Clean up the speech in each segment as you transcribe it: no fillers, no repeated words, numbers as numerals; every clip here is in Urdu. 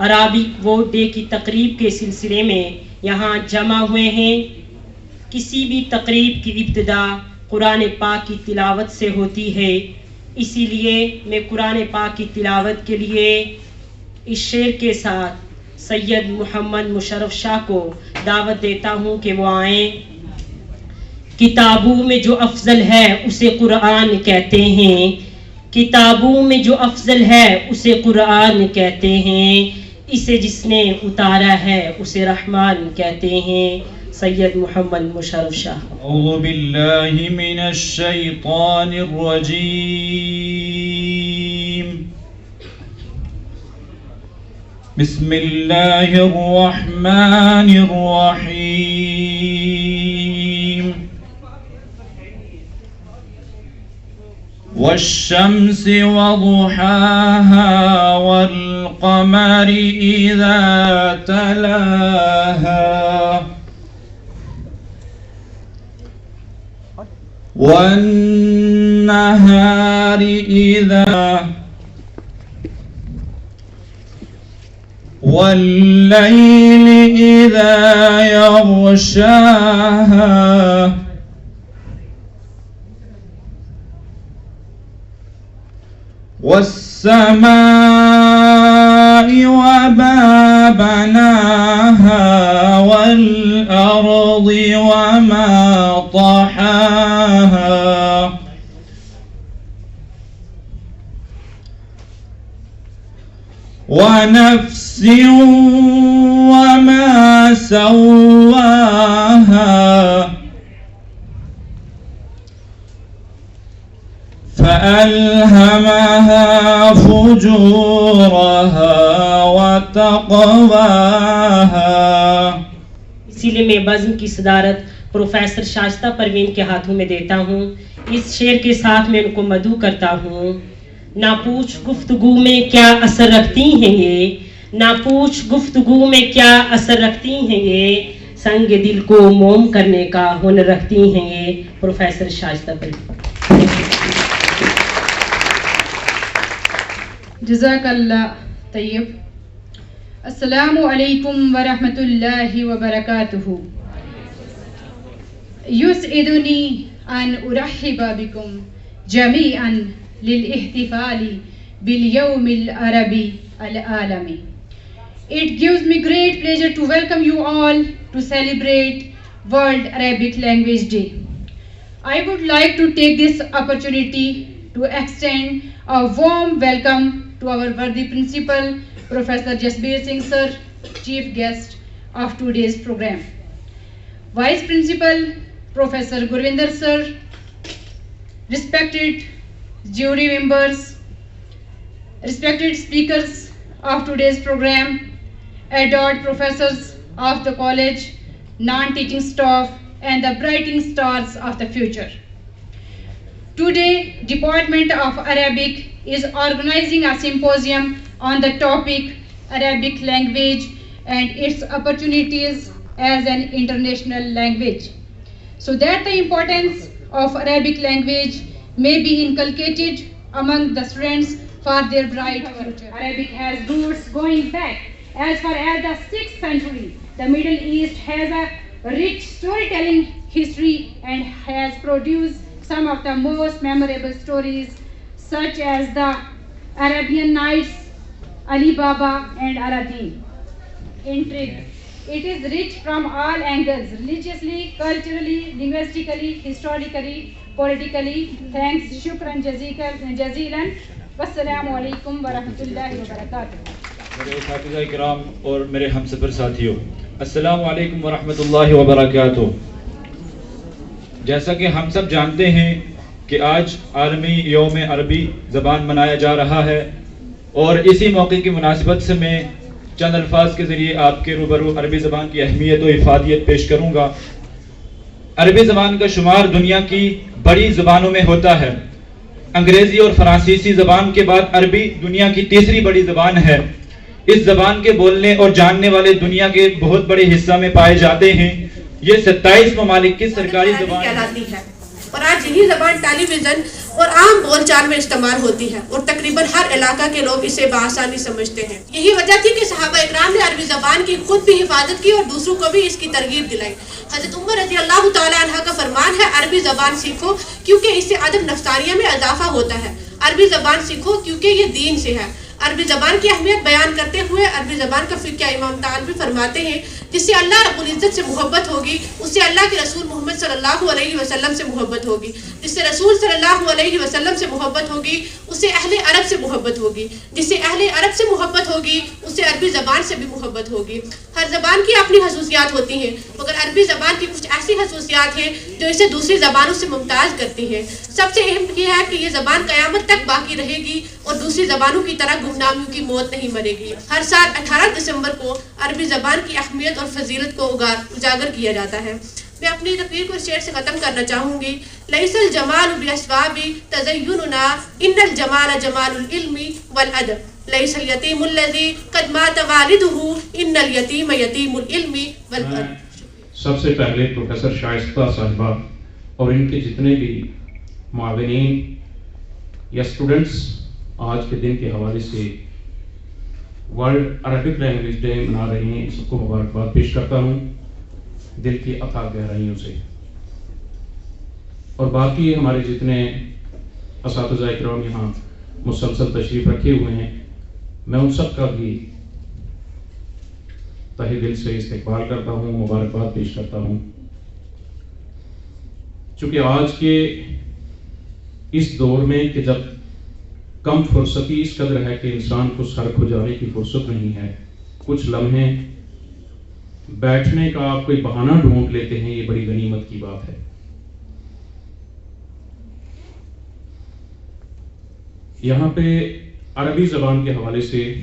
عربک ووٹ ڈے کی تقریب کے سلسلے میں یہاں جمع ہوئے ہیں۔ کسی بھی تقریب کی ابتدا قرآن پاک کی تلاوت سے ہوتی ہے، اسی لیے میں قرآن پاک کی تلاوت کے لیے اس شعر کے ساتھ سید محمد مشرف شاہ کو دعوت دیتا ہوں کہ وہ آئیں۔ کتابوں میں جو افضل ہے اسے قرآن کہتے ہیں، کتابوں میں جو افضل ہے اسے قرآن کہتے ہیں، اسے جس نے اتارا ہے اسے رحمان کہتے ہیں۔ سید محمد مشرف شاہ۔ اعوذ باللہ من الشیطان الرجیم، بسم اللہ الرحمن الرحیم، والشمس وضحاها والقمر إذا تلاها والنهار والليل إذا يغشاها والسماء وما بناها والأرض وما طحاها ونفس وما سواها فألهمها فجورها وتقواها۔ اسی لیے میں بزم کی صدارت پروفیسر شائستہ پروین کے ہاتھوں میں دیتا ہوں۔ اس شعر کے ساتھ میں ان کو مدعو کرتا ہوں۔ نہ پوچھ گفتگو میں کیا اثر رکھتی ہیں یہ، نہ پوچھ گفتگو میں کیا اثر رکھتی ہیں یہ، سنگ دل کو موم کرنے کا ہنر رکھتی ہیں یہ۔ پروفیسر شائستہ پروین۔ جزاک اللہ طیب۔ السلام علیکم ورحمۃ اللہ وبرکاتہ۔ یسعدنی ان ارحب بکم جمیعا للاحتفال بالیوم العربی العالمی۔ It gives me great pleasure to welcome you all to celebrate World Arabic Language Day. I would like to take this opportunity to extend a warm welcome to our worthy principal, Professor Jasbir Singh Sir, chief guest of today's program. Vice Principal, Professor Gurvinder Sir, respected jury members, respected speakers of today's program, adored professors of the college, non-teaching staff, and the brighting stars of the future. Today, Department of Arabic is organizing a symposium on the topic Arabic language and its opportunities as an international language, so that the importance of Arabic language may be inculcated among the students for their bright future. Arabic has roots going back as far as the 6th century. The Middle East has a rich storytelling history and has produced some of the most memorable stories, such as the Arabian Nights, Ali Baba and Aladdin. Intrigue. It is rich from all angles, religiously, culturally, linguistically, historically, politically. Thanks, shukran jazeelan. Wassalamu alaikum wa rahmatullahi wa barakatuh. میرے اساتذہ کرام اور میرے ہم سفر ساتھیوں، السلام علیکم ورحمۃ اللہ وبرکاتہ۔ جیسا کہ ہم سب جانتے ہیں کہ آج عالمی یوم عربی زبان منایا جا رہا ہے، اور اسی موقع کی مناسبت سے میں چند الفاظ کے ذریعے آپ کے روبرو عربی زبان کی اہمیت و افادیت پیش کروں گا۔ عربی زبان کا شمار دنیا کی بڑی زبانوں میں ہوتا ہے۔ انگریزی اور فرانسیسی زبان کے بعد عربی دنیا کی تیسری بڑی زبان ہے۔ اس زبان کے بولنے اور جاننے والے دنیا کے بہت بڑے حصہ میں پائے جاتے ہیں۔ یہ 27 ممالک کی سرکاری زبان ہے، اور آج یہی زبان ٹیلی ویژن اور عام بول چال میں استعمال ہوتی ہے اور تقریباً ہر علاقہ کے لوگ اسے بآسانی سمجھتے ہیں. یہی وجہ تھی کہ صحابہ اکرام نے عربی زبان کی خود بھی حفاظت کی اور دوسروں کو بھی اس کی ترغیب دلائی. حضرت عمر رضی اللہ تعالیٰ عنہ کا فرمان ہے عربی زبان سیکھو کیونکہ اس سے ادب نفسانیہ میں اضافہ ہوتا ہے. عربی زبان سیکھو کیونکہ یہ دین سے ہے. عربی زبان کی اہمیت بیان کرتے ہوئے عربی زبان کا فقہ امام طالبی فرماتے ہیں جس سے اللہ رب العزت سے محبت ہوگی اس سے اللہ کے رسول محمد صلی اللہ علیہ وسلم سے محبت ہوگی. جس سے رسول صلی اللہ علیہ وسلم سے محبت ہوگی اس سے اہل عرب سے محبت ہوگی. جس سے اہل عرب سے محبت ہوگی اس سے عربی زبان سے بھی محبت ہوگی. ہر زبان کی اپنی خصوصیات ہوتی ہیں مگر عربی زبان کی کچھ ایسی خصوصیات ہیں جو اسے دوسری زبانوں سے ممتاز کرتی ہیں. سب سے اہم یہ ہے کہ یہ زبان قیامت تک باقی رہے گی اور دوسری زبانوں کی طرح گمنامیوں کی موت نہیں مرے گی. ہر سال 18 دسمبر کو عربی زبان کی اہمیت اور فضیلت کو اجاگر کیا جاتا ہے. میں اپنی تقریر کو اس شعر سے ختم کرنا چاہوں گی. لیس الجمال باسباب تزیننا ان الجمال جمال العلم والادب لیس الیتیم الذی قد مات والدہ ان الیتیم یتیم العلم والادب. سب سے پہلے پروفیسر شائستہ صاحبہ اور ان کے جتنے بھی معاونین یا اسٹوڈنٹس آج کے دن کے حوالے سے ورلڈ عربک لینگویج ڈے منا رہے ہیں سب کو مبارکباد پیش کرتا ہوں دل کی اتھا گہرائیوں سے. اور باقی ہمارے جتنے اساتذہ اکرام یہاں مسلسل تشریف رکھے ہوئے ہیں میں ان سب کا بھی تہہ دل سے استقبال کرتا ہوں مبارکباد پیش کرتا ہوں. چونکہ آج کے اس دور میں کہ جب کم فرصتی اس قدر ہے کہ انسان کو سر کھجانے کی فرصت نہیں ہے, کچھ لمحے بیٹھنے کا آپ کوئی بہانہ ڈھونڈ لیتے ہیں, یہ بڑی غنیمت کی بات ہے. یہاں پہ عربی زبان کے حوالے سے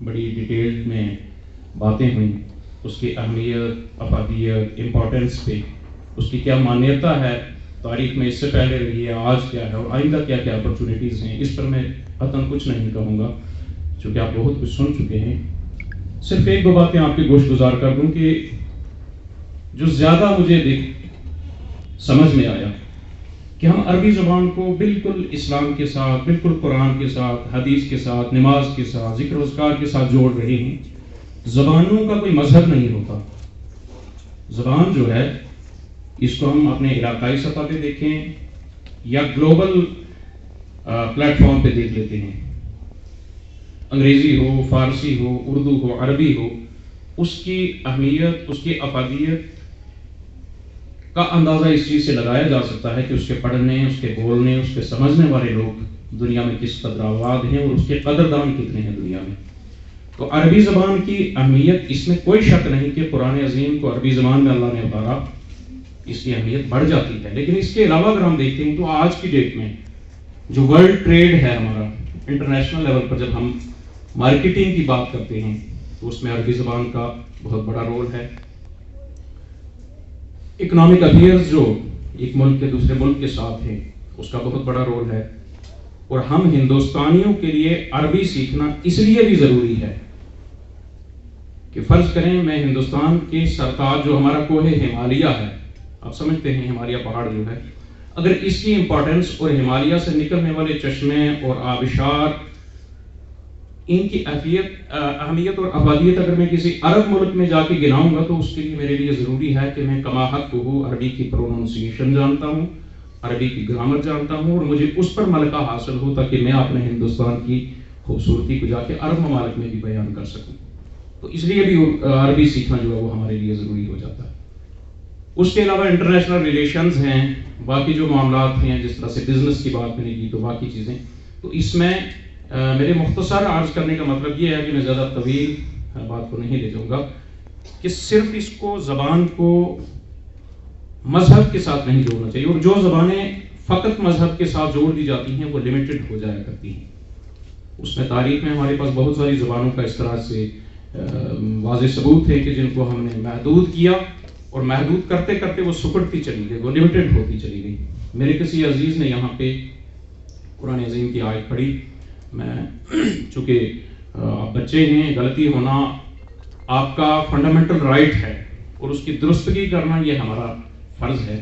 بڑی ڈیٹیل میں باتیں ہوئیں, اس کی اہمیت, افادیت, امپورٹنس پہ, اس کی کیا مانیتا ہے تاریخ میں اس سے پہلے رہی ہے, آج کیا ہے اور آئندہ کیا کیا اپرچونیٹیز ہیں. اس پر میں قطعاً کچھ نہیں کہوں گا چونکہ آپ بہت کچھ سن چکے ہیں. صرف ایک دو باتیں آپ کی گوش گزار کر دوں کہ جو زیادہ مجھے سمجھ میں آیا کہ ہم عربی زبان کو بالکل اسلام کے ساتھ, بالکل قرآن کے ساتھ, حدیث کے ساتھ, نماز کے ساتھ, ذکر و اذکار کے ساتھ جوڑ رہے ہیں. زبانوں کا کوئی مذہب نہیں ہوتا. زبان جو ہے اس کو ہم اپنے علاقائی سطح پہ دیکھیں یا گلوبل پلیٹ فارم پہ دیکھ لیتے ہیں, انگریزی ہو, فارسی ہو, اردو ہو, عربی ہو, اس کی اہمیت, اس کی افادیت کا اندازہ اس چیز سے لگایا جا سکتا ہے کہ اس کے پڑھنے, اس کے بولنے, اس کے سمجھنے والے لوگ دنیا میں کس قدر آباد ہیں اور اس کے قدردان کتنے ہیں دنیا میں. تو عربی زبان کی اہمیت, اس میں کوئی شک نہیں کہ قرآن عظیم کو عربی زبان میں اللہ نے اتارا, اس کی اہمیت بڑھ جاتی ہے. لیکن اس کے علاوہ اگر ہم دیکھتے ہیں تو آج کی ڈیٹ میں جو ورلڈ ٹریڈ ہے ہمارا انٹرنیشنل لیول پر, جب ہم مارکیٹنگ کی بات کرتے ہیں تو اس میں عربی زبان کا بہت بڑا رول ہے. اکنامک افیئرز جو ایک ملک کے دوسرے ملک کے ساتھ ہیں اس کا بہت بڑا رول ہے. اور ہم ہندوستانیوں کے لیے عربی سیکھنا اس لیے بھی ضروری ہے کہ فرض کریں میں ہندوستان کے سرتاج جو ہمارا کوہ ہمالیہ ہے, آپ سمجھتے ہیں ہمالیہ پہاڑ جو ہے, اگر اس کی امپورٹنس اور ہمالیہ سے نکلنے والے چشمے اور آبشار, ان کی اہمیت اور افادیت اگر میں کسی عرب ملک میں جا کے گناؤں گا تو اس کے لیے میرے لیے ضروری ہے کہ میں کما حق کو عربی کی پروننسیشن جانتا ہوں, عربی کی گرامر جانتا ہوں اور مجھے اس پر ملکہ حاصل ہو تاکہ میں اپنے ہندوستان کی خوبصورتی کو جا کے عرب ممالک میں بھی بیان کر سکوں. تو اس لیے بھی عربی سیکھنا جو ہے وہ ہمارے لیے ضروری ہو جاتا ہے. اس کے علاوہ انٹرنیشنل ریلیشنز ہیں, باقی جو معاملات ہیں, جس طرح سے بزنس کی بات میں نے کی تو باقی چیزیں, تو اس میں میرے مختصر عرض کرنے کا مطلب یہ ہے کہ میں زیادہ طویل بات کو نہیں لے جاؤں گا کہ صرف اس کو زبان کو مذہب کے ساتھ نہیں جوڑنا چاہیے, اور جو زبانیں فقط مذہب کے ساتھ جوڑ دی جاتی ہیں وہ لمیٹڈ ہو جایا کرتی ہیں. اس میں تاریخ میں ہمارے پاس بہت ساری زبانوں کا اس طرح سے واضح ثبوت ہے کہ جن کو ہم نے محدود کیا اور محدود کرتے کرتے وہ سکڑتی چلی گئی, وہ لمیٹڈ ہوتی چلی گئی. میرے کسی عزیز نے یہاں پہ قرآن عظیم کی آیت پڑھی, میں چونکہ آپ بچے ہیں, غلطی ہونا آپ کا فنڈامنٹل رائٹ ہے اور اس کی درستگی کرنا یہ ہمارا فرض ہے.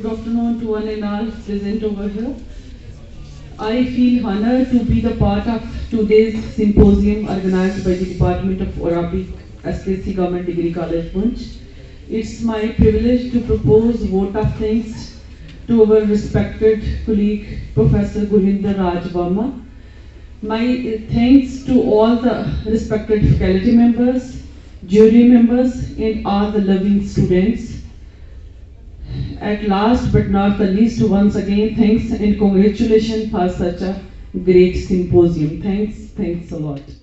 Good afternoon to one and all present over here. I feel honored to be the part of today's symposium organized by the Department of Arabic, SKC Government Degree College, Punch. It's my privilege to propose vote of thanks to our respected colleague Professor Gurinder Raj Verma. My thanks to all the respected faculty members, jury members and all the loving students. At last but not the least, once again, thanks and congratulations for such a great symposium. Thanks a lot.